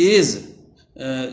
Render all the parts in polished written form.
A's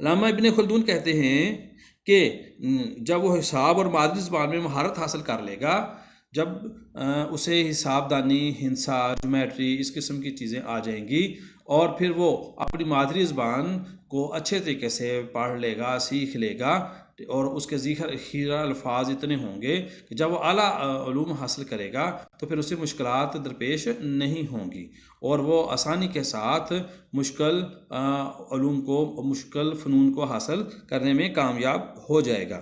علامہ ابن خلدون کہتے ہیں کہ جب وہ حساب اور مادری زبان میں مہارت حاصل کر لے گا، جب اسے حساب دانی، ہندسہ، جیومیٹری، اس قسم کی چیزیں آ جائیں گی، اور پھر وہ اپنی مادری زبان کو اچھے طریقے سے پڑھ لے گا، سیکھ لے گا، اور اس کے ذخیرہ الفاظ اتنے ہوں گے کہ جب وہ اعلیٰ علوم حاصل کرے گا تو پھر اسے مشکلات درپیش نہیں ہوں گی، اور وہ آسانی کے ساتھ مشکل علوم کو، مشکل فنون کو حاصل کرنے میں کامیاب ہو جائے گا۔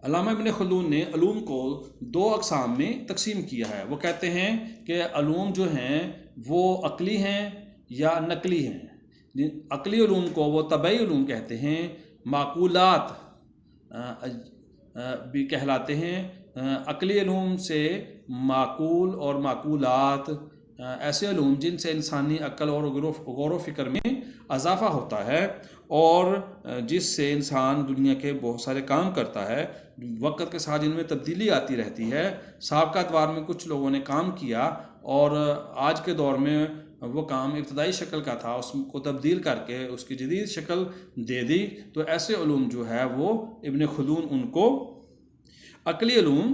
علامہ ابن خلدون نے علوم کو دو اقسام میں تقسیم کیا ہے۔ وہ کہتے ہیں کہ علوم جو ہیں وہ عقلی ہیں یا نقلی ہیں۔ عقلی علوم کو وہ طبعی علوم کہتے ہیں، معقولات بھی کہلاتے ہیں۔ عقلی علوم سے معقول اور معقولات ایسے علوم جن سے انسانی عقل اور غور و فکر میں اضافہ ہوتا ہے، اور جس سے انسان دنیا کے بہت سارے کام کرتا ہے، وقت کے ساتھ جن میں تبدیلی آتی رہتی ہے۔ سابقہ ادوار میں کچھ لوگوں نے کام کیا اور آج کے دور میں وہ کام ابتدائی شکل کا تھا، اس کو تبدیل کر کے اس کی جدید شکل دے دی، تو ایسے علوم جو ہے وہ ابن خلدون ان کو عقلی علوم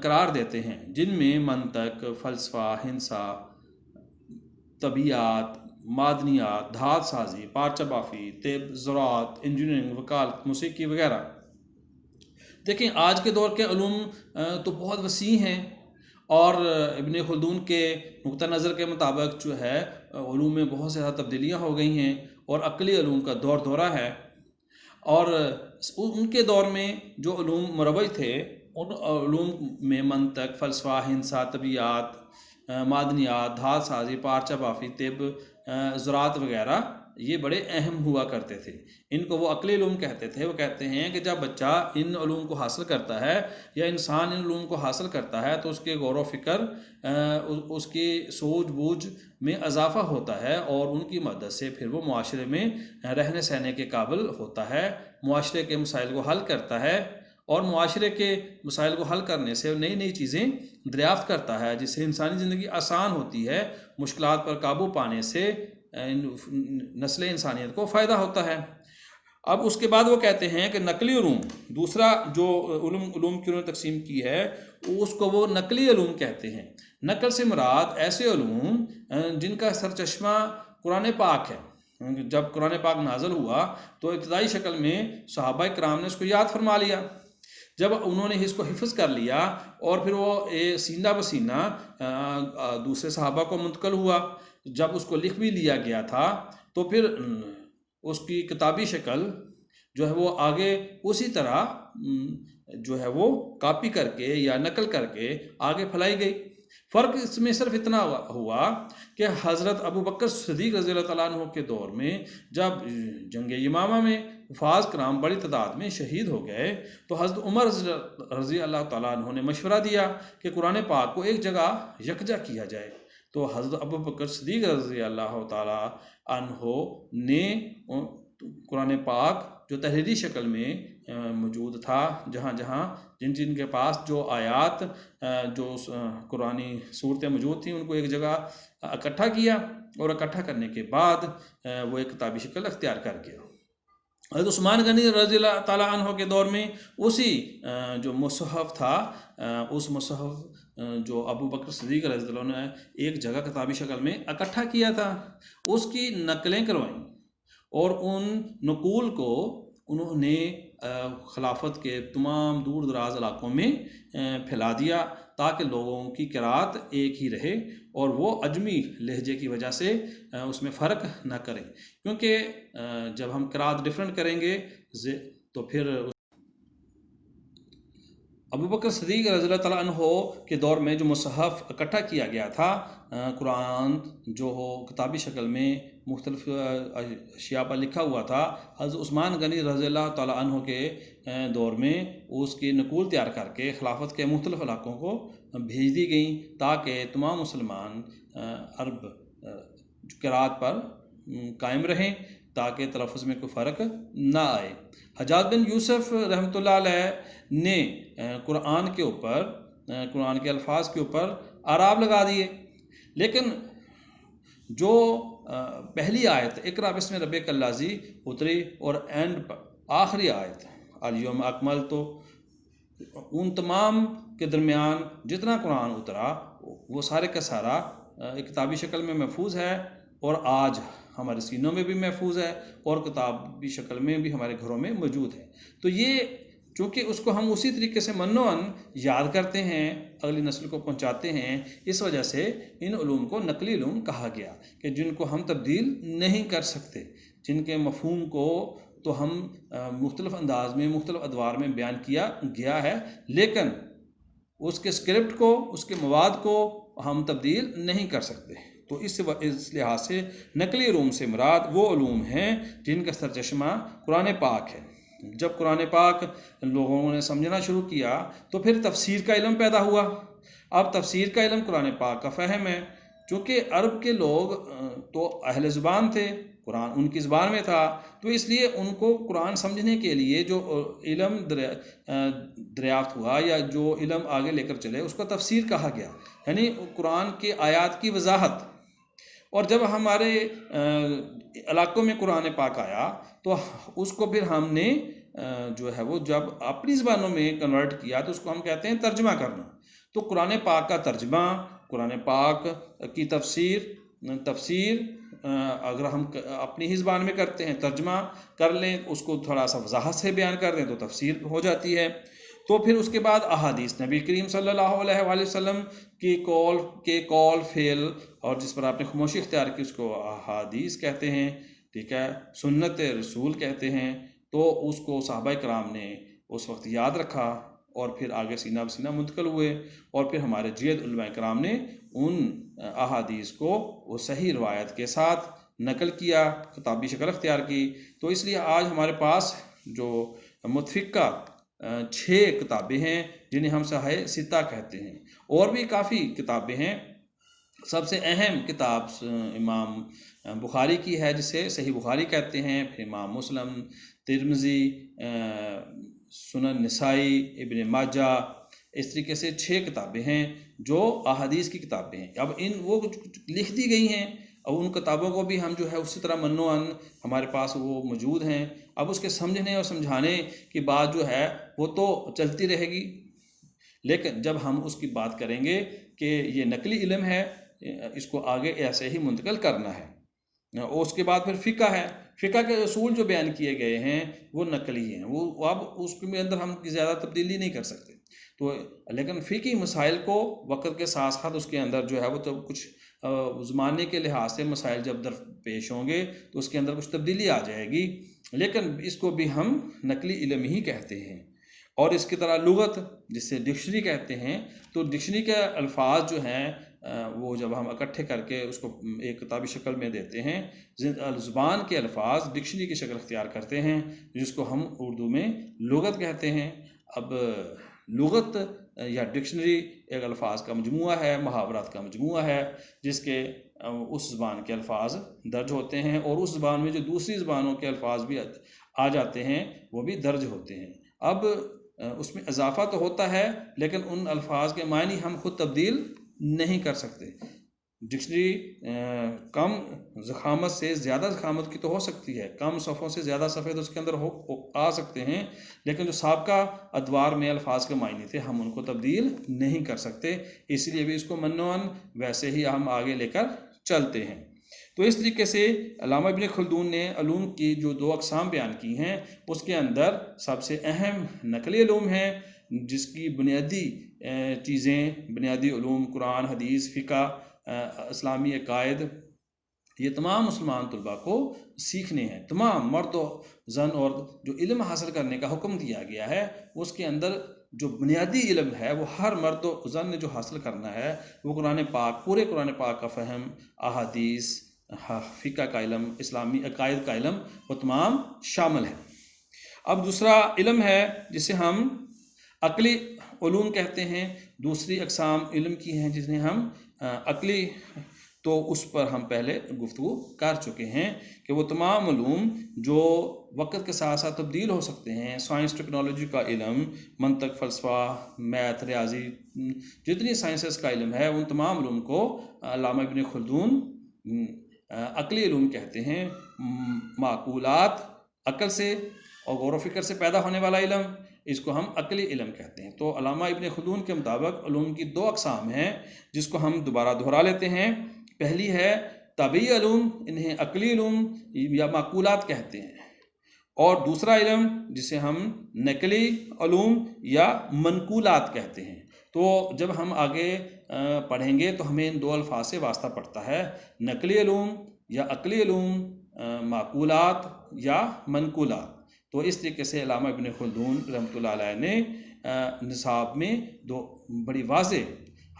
قرار دیتے ہیں، جن میں منطق، فلسفہ، ہندسہ، طبیعیات، معدنیات، دھات سازی، پارچہ بافی، طب، زراعت، انجینئرنگ، وکالت، موسیقی وغیرہ۔ دیکھیں آج کے دور کے علوم تو بہت وسیع ہیں، اور ابن خلدون کے نقطہ نظر کے مطابق جو ہے علوم میں بہت زیادہ تبدیلیاں ہو گئی ہیں، اور عقلی علوم کا دور دورہ ہے۔ اور ان کے دور میں جو علوم مروج تھے، ان علوم میں منطق، فلسفہ، ہندسہ، طبیعیات، معدنیات، دھات سازی، پارچہ بافی، طب، زراعت وغیرہ یہ بڑے اہم ہوا کرتے تھے۔ ان کو وہ عقلی علوم کہتے تھے۔ وہ کہتے ہیں کہ جب بچہ ان علوم کو حاصل کرتا ہے یا انسان ان علوم کو حاصل کرتا ہے تو اس کے غور و فکر، اس کی سوجھ بوجھ میں اضافہ ہوتا ہے، اور ان کی مدد سے پھر وہ معاشرے میں رہنے سہنے کے قابل ہوتا ہے، معاشرے کے مسائل کو حل کرتا ہے، اور معاشرے کے مسائل کو حل کرنے سے نئی نئی چیزیں دریافت کرتا ہے، جس سے انسانی زندگی آسان ہوتی ہے، مشکلات پر قابو پانے سے نسل انسانیت کو فائدہ ہوتا ہے۔ اب اس کے بعد وہ کہتے ہیں کہ نقلی علوم، دوسرا جو علوم کی انہوں نے تقسیم کی ہے، اس کو وہ نقلی علوم کہتے ہیں۔ نقل سے مراد ایسے علوم جن کا سرچشمہ قرآن پاک ہے۔ جب قرآن پاک نازل ہوا تو ابتدائی شکل میں صحابہ کرام نے اس کو یاد فرما لیا۔ جب انہوں نے اس کو حفظ کر لیا اور پھر وہ سینہ بسینہ دوسرے صحابہ کو منتقل ہوا، جب اس کو لکھ بھی لیا گیا تھا تو پھر اس کی کتابی شکل جو ہے وہ آگے اسی طرح جو ہے وہ کاپی کر کے یا نقل کر کے آگے پھیلائی گئی۔ فرق اس میں صرف اتنا ہوا کہ حضرت ابو بکر صدیق رضی اللہ تعالیٰ عنہ کے دور میں جب جنگ یمامہ میں حفاظ کرام بڑی تعداد میں شہید ہو گئے، تو حضرت عمر رضی اللہ تعالیٰ عنہ نے مشورہ دیا کہ قرآن پاک کو ایک جگہ یکجا کیا جائے۔ تو حضرت ابو بکر صدیق رضی اللہ تعالیٰ عنہ نے قرآن پاک جو تحریری شکل میں موجود تھا، جہاں جہاں جن کے پاس جو آیات جو قرآنی صورتیں موجود تھیں، ان کو ایک جگہ اکٹھا کیا، اور اکٹھا کرنے کے بعد وہ ایک کتابی شکل اختیار کر گیا۔ حضرت عثمان غنی رضی اللہ تعالیٰ عنہ کے دور میں اسی جو مصحف تھا، اس مصحف جو ابو بکر صدیق رضی اللہ عنہ نے ایک جگہ کتابی شکل میں اکٹھا کیا تھا، اس کی نقلیں کروائیں، اور ان نقول کو انہوں نے خلافت کے تمام دور دراز علاقوں میں پھیلا دیا، تاکہ لوگوں کی قرأت ایک ہی رہے، اور وہ عجمی لہجے کی وجہ سے اس میں فرق نہ کریں، کیونکہ جب ہم قرأت ڈیفرنٹ کریں گے تو پھر ابو بکر صدیق رضی اللہ تعالیٰ عنہ کے دور میں جو مصحف اکٹھا کیا گیا تھا، قرآن جو ہو کتابی شکل میں مختلف اشیاء پر لکھا ہوا تھا، حضرت عثمان غنی رضی اللہ تعالیٰ عنہ کے دور میں اس کی نقول تیار کر کے خلافت کے مختلف علاقوں کو بھیج دی گئیں، تاکہ تمام مسلمان عرب قرأت پر قائم رہیں، تاکہ تلفظ میں کوئی فرق نہ آئے۔ حجاج بن یوسف رحمۃ اللہ علیہ نے قرآن کے اوپر، قرآن کے الفاظ کے اوپر اعراب لگا دیے، لیکن جو پہلی آیت اقرا بسم ربک الذی اتری اور اینڈ آخری آیت الیوم اکمل، تو ان تمام کے درمیان جتنا قرآن اترا وہ سارے کا سارا کتابی شکل میں محفوظ ہے، اور آج ہمارے سینوں میں بھی محفوظ ہے، اور کتابی شکل میں بھی ہمارے گھروں میں موجود ہے۔ تو یہ چونکہ اس کو ہم اسی طریقے سے منوعاً یاد کرتے ہیں، اگلی نسل کو پہنچاتے ہیں، اس وجہ سے ان علوم کو نقلی علوم کہا گیا، کہ جن کو ہم تبدیل نہیں کر سکتے، جن کے مفہوم کو تو ہم مختلف انداز میں مختلف ادوار میں بیان کیا گیا ہے، لیکن اس کے اسکرپٹ کو، اس کے مواد کو ہم تبدیل نہیں کر سکتے۔ تو اس لحاظ سے نقلی علوم سے مراد وہ علوم ہیں جن کا سرچشمہ قرآن پاک ہے۔ جب قرآن پاک لوگوں نے سمجھنا شروع کیا تو پھر تفسیر کا علم پیدا ہوا۔ اب تفسیر کا علم قرآن پاک کا فہم ہے، چونکہ عرب کے لوگ تو اہل زبان تھے، قرآن ان کی زبان میں تھا، تو اس لیے ان کو قرآن سمجھنے کے لیے جو علم دریافت ہوا یا جو علم آگے لے کر چلے اس کو تفسیر کہا گیا، یعنی قرآن کے آیات کی وضاحت۔ اور جب ہمارے علاقوں میں قرآن پاک آیا تو اس کو پھر ہم نے جو ہے وہ جب اپنی زبانوں میں کنورٹ کیا تو اس کو ہم کہتے ہیں ترجمہ کرنا۔ تو قرآن پاک کا ترجمہ، قرآن پاک کی تفسیر اگر ہم اپنی ہی زبان میں کرتے ہیں، ترجمہ کر لیں، اس کو تھوڑا سا وضاحت سے بیان کر دیں تو تفسیر ہو جاتی ہے۔ تو پھر اس کے بعد احادیث نبی کریم صلی اللہ علیہ وآلہ وسلم کی قول فعل، اور جس پر آپ نے خاموشی اختیار کی اس کو احادیث کہتے ہیں، ٹھیک ہے، سنت رسول کہتے ہیں۔ تو اس کو صحابہ کرام نے اس وقت یاد رکھا اور پھر آگے سینہ بسینہ منتقل ہوئے، اور پھر ہمارے جید علماء کرام نے ان احادیث کو وہ صحیح روایت کے ساتھ نقل کیا، کتابی شکل اختیار کی۔ تو اس لیے آج ہمارے پاس جو متفقہ 6 کتابیں ہیں جنہیں ہم صحیح ستہ کہتے ہیں، اور بھی کافی کتابیں ہیں۔ سب سے اہم کتاب امام بخاری کی ہے جسے صحیح بخاری کہتے ہیں، پھر امام مسلم، ترمذی، سنن نسائی، ابن ماجہ، اس طریقے سے 6 کتابیں ہیں جو احادیث کی کتابیں ہیں۔ اب وہ لکھ دی گئی ہیں، اور ان کتابوں کو بھی ہم جو ہے اسی طرح منوعاً ہمارے پاس وہ موجود ہیں۔ اب اس کے سمجھنے اور سمجھانے کی بات جو ہے وہ تو چلتی رہے گی، لیکن جب ہم اس کی بات کریں گے کہ یہ نقلی علم ہے، اس کو آگے ایسے ہی منتقل کرنا ہے۔ اور اس کے بعد پھر فقہ ہے، فقہ کے اصول جو بیان کیے گئے ہیں وہ نقلی ہیں، وہ اب اس کے اندر ہم زیادہ تبدیلی نہیں کر سکتے۔ تو لیکن فقہی مسائل کو وقت کے ساتھ ساتھ اس کے اندر جو ہے وہ تو کچھ زمانے کے لحاظ سے مسائل جب درپیش ہوں گے تو اس کے اندر کچھ تبدیلی آ جائے گی، لیکن اس کو بھی ہم نقلی علم ہی کہتے ہیں۔ اور اس کی طرح لغت جسے ڈکشنری کہتے ہیں، تو ڈکشنری کے الفاظ جو ہیں وہ جب ہم اکٹھے کر کے اس کو ایک کتابی شکل میں دیتے ہیں، زبان کے الفاظ ڈکشنری کی شکل اختیار کرتے ہیں، جس کو ہم اردو میں لغت کہتے ہیں۔ اب لغت یا ڈکشنری ایک الفاظ کا مجموعہ ہے، محاورات کا مجموعہ ہے، جس کے اس زبان کے الفاظ درج ہوتے ہیں، اور اس زبان میں جو دوسری زبانوں کے الفاظ بھی آ جاتے ہیں وہ بھی درج ہوتے ہیں۔ اب اس میں اضافہ تو ہوتا ہے، لیکن ان الفاظ کے معنی ہم خود تبدیل نہیں کر سکتے۔ ڈکشنری کم ضخامت سے زیادہ ضخامت کی تو ہو سکتی ہے، کم صفحوں سے زیادہ صفحے تو اس کے اندر آ سکتے ہیں، لیکن جو سابقہ ادوار میں الفاظ کے معنی تھے ہم ان کو تبدیل نہیں کر سکتے، اس لیے بھی اس کو منوعاً ویسے ہی ہم آگے لے کر چلتے ہیں۔ تو اس طریقے سے علامہ ابن خلدون نے علوم کی جو 2 اقسام بیان کی ہیں، اس کے اندر سب سے اہم نقلی علوم ہیں، جس کی بنیادی چیزیں، بنیادی علوم قرآن، حدیث، فقہ، اسلامی عقائد، یہ تمام مسلمان طلباء کو سیکھنے ہیں۔ تمام مرد و زن، اور جو علم حاصل کرنے کا حکم دیا گیا ہے اس کے اندر جو بنیادی علم ہے وہ ہر مرد و زن نے جو حاصل کرنا ہے وہ قرآن پاک، پورے قرآن پاک کا فہم، احادیث، فقہ کا علم، اسلامی عقائد کا علم، وہ تمام شامل ہے۔ اب دوسرا علم ہے جسے ہم عقلی علوم کہتے ہیں، دوسری اقسام علم کی ہیں جنہیں ہم عقلی، تو اس پر ہم پہلے گفتگو کر چکے ہیں کہ وہ تمام علوم جو وقت کے ساتھ ساتھ تبدیل ہو سکتے ہیں، سائنس ٹیکنالوجی کا علم، منطق، فلسفہ، میتھ، ریاضی، جتنی سائنسز کا علم ہے، ان تمام علوم کو علامہ ابن خلدون عقلی علوم کہتے ہیں معقولات، عقل سے اور غور و فکر سے پیدا ہونے والا علم، اس کو ہم عقلی علم کہتے ہیں۔ تو علامہ ابن خلدون کے مطابق علوم کی دو اقسام ہیں جس کو ہم دوبارہ دہرا لیتے ہیں۔ پہلی ہے طبعی علوم، انہیں عقلی علوم یا معقولات کہتے ہیں، اور دوسرا علم جسے ہم نقلی علوم یا منقولات کہتے ہیں۔ تو جب ہم آگے پڑھیں گے تو ہمیں ان دو الفاظ سے واسطہ پڑتا ہے، نقلی علوم یا عقلی علوم، معقولات یا منقولات۔ تو اس طریقے سے علامہ ابن خلدون رحمۃ اللہ علیہ نے نصاب میں دو بڑی واضح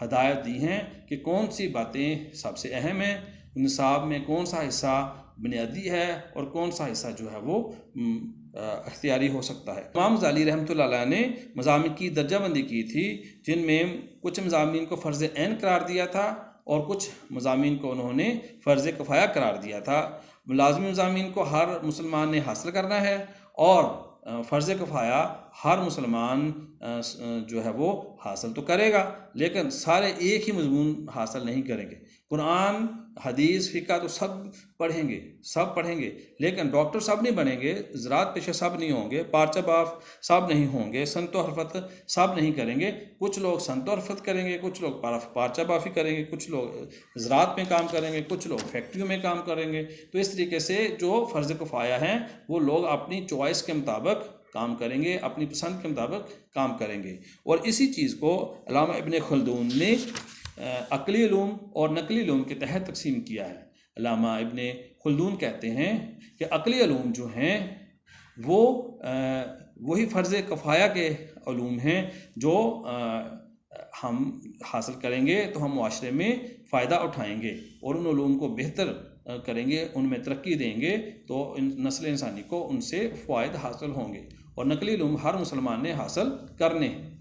ہدایت دی ہیں کہ کون سی باتیں سب سے اہم ہیں، نصاب میں کون سا حصہ بنیادی ہے اور کون سا حصہ جو ہے وہ اختیاری ہو سکتا ہے۔ امام غزالی رحمۃ اللہ علیہ نے مضامین کی درجہ بندی کی تھی، جن میں کچھ مضامین کو فرض عین قرار دیا تھا اور کچھ مضامین کو انہوں نے فرض کفایہ قرار دیا تھا۔ لازمی مضامین کو ہر مسلمان نے حاصل کرنا ہے اور فرض کفایہ ہر مسلمان جو ہے وہ حاصل تو کرے گا، لیکن سارے ایک ہی مضمون حاصل نہیں کریں گے۔ قرآن، حدیث، فقہ تو سب پڑھیں گے، لیکن ڈاکٹر سب نہیں بنیں گے، زراعت پیشہ سب نہیں ہوں گے، پارچہ باف سب نہیں ہوں گے، سنت و حرفت سب نہیں کریں گے۔ کچھ لوگ سنت و حرفت کریں گے، کچھ لوگ پارچہ بافی کریں گے، کچھ لوگ زراعت میں کام کریں گے، کچھ لوگ فیکٹریوں میں کام کریں گے۔ تو اس طریقے سے جو فرض کفایہ ہیں وہ لوگ اپنی چوائس کے مطابق کام کریں گے، اپنی پسند کے مطابق کام کریں گے۔ اور اسی چیز کو علامہ ابن خلدون نے عقلی علوم اور نقلی علوم کے تحت تقسیم کیا ہے۔ علامہ ابن خلدون کہتے ہیں کہ عقلی علوم جو ہیں وہ وہی فرض کفایہ کے علوم ہیں جو ہم حاصل کریں گے تو ہم معاشرے میں فائدہ اٹھائیں گے اور ان علوم کو بہتر کریں گے، ان میں ترقی دیں گے، تو نسل انسانی کو ان سے فوائد حاصل ہوں گے، اور نقلی علوم ہر مسلمان نے حاصل کرنے ہیں۔